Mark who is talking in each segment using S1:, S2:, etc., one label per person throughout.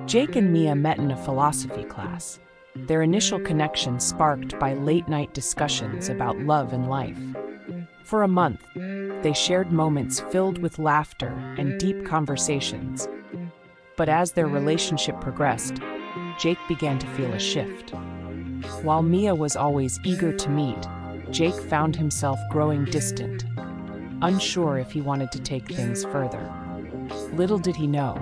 S1: Jake and Mia met in a philosophy class, their initial connection sparked by late-night discussions about love and life. For a month, they shared moments filled with laughter and deep conversations. But as their relationship progressed, Jake began to feel a shift. While Mia was always eager to meet, Jake found himself growing distant, unsure if he wanted to take things further. Little did he know,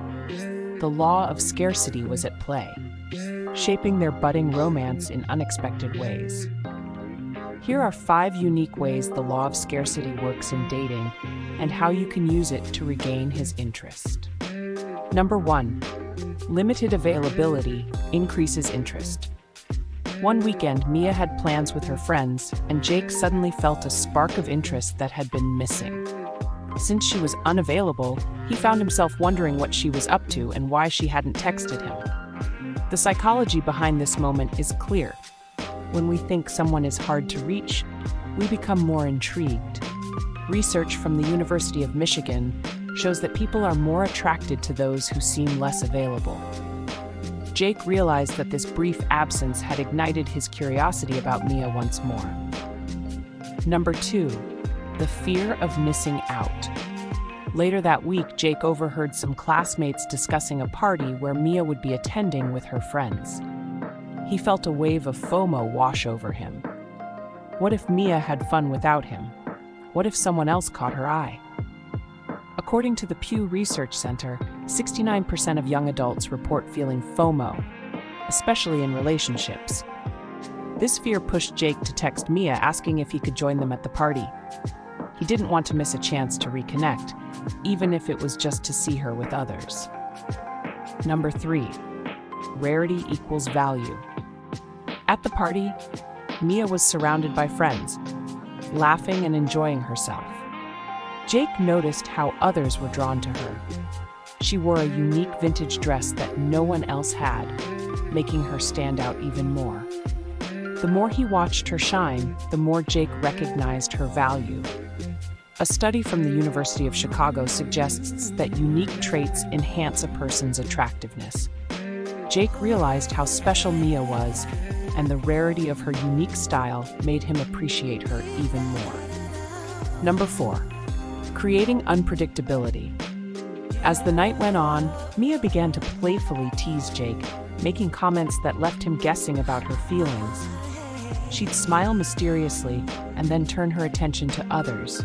S1: the law of scarcity was at play, shaping their budding romance in unexpected ways. Here are 5 unique ways the law of scarcity works in dating and how you can use it to regain his interest. Number 1. Limited availability increases interest. One weekend, Mia had plans with her friends, and Jake suddenly felt a spark of interest that had been missing. Since she was unavailable, he found himself wondering what she was up to and why she hadn't texted him. The psychology behind this moment is clear. When we think someone is hard to reach, we become more intrigued. Research from the University of Michigan shows that people are more attracted to those who seem less available. Jake realized that this brief absence had ignited his curiosity about Mia once more. Number 2. The fear of missing out. Later that week, Jake overheard some classmates discussing a party where Mia would be attending with her friends. He felt a wave of FOMO wash over him. What if Mia had fun without him? What if someone else caught her eye? According to the Pew Research Center, 69% of young adults report feeling FOMO, especially in relationships. This fear pushed Jake to text Mia asking if he could join them at the party. He didn't want to miss a chance to reconnect, even if it was just to see her with others. Number 3. Rarity equals value. At the party, Mia was surrounded by friends, laughing and enjoying herself. Jake noticed how others were drawn to her. She wore a unique vintage dress that no one else had, making her stand out even more. The more he watched her shine, the more Jake recognized her value. A study from the University of Chicago suggests that unique traits enhance a person's attractiveness. Jake realized how special Mia was, and the rarity of her unique style made him appreciate her even more. Number 4. Creating unpredictability. As the night went on, Mia began to playfully tease Jake, making comments that left him guessing about her feelings. She'd smile mysteriously and then turn her attention to others.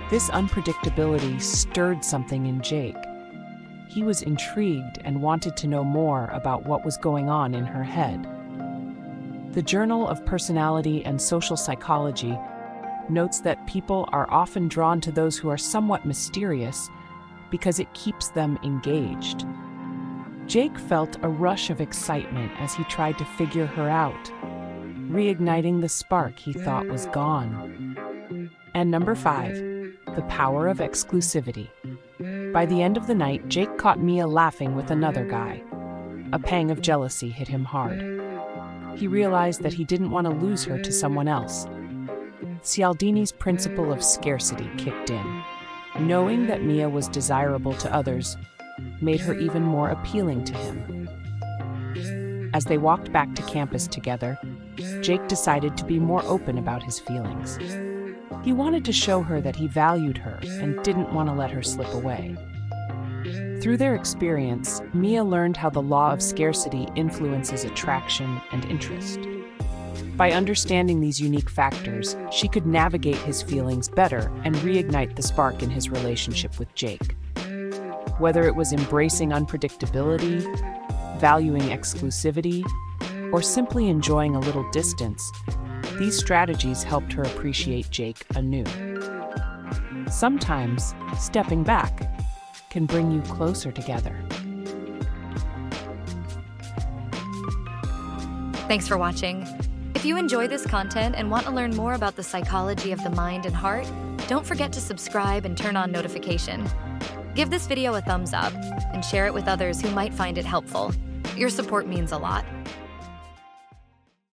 S1: This unpredictability stirred something in Jake. He was intrigued and wanted to know more about what was going on in her head. The Journal of Personality and Social Psychology notes that people are often drawn to those who are somewhat mysterious because it keeps them engaged. Jake felt a rush of excitement as he tried to figure her out, reigniting the spark he thought was gone. And number 5, the power of exclusivity. By the end of the night, Jake caught Mia laughing with another guy. A pang of jealousy hit him hard. He realized that he didn't want to lose her to someone else. Cialdini's principle of scarcity kicked in. Knowing that Mia was desirable to others made her even more appealing to him. As they walked back to campus together, Jake decided to be more open about his feelings. He wanted to show her that he valued her and didn't want to let her slip away. Through their experience, Mia learned how the law of scarcity influences attraction and interest. By understanding these unique factors, she could navigate his feelings better and reignite the spark in his relationship with Jake. Whether it was embracing unpredictability, valuing exclusivity, or simply enjoying a little distance, these strategies helped her appreciate Jake anew. Sometimes, stepping back can bring you closer together.
S2: Thanks for watching. If you enjoy this content and want to learn more about the psychology of the mind and heart, don't forget to subscribe and turn on notification. Give this video a thumbs up and share it with others who might find it helpful. Your support means a lot.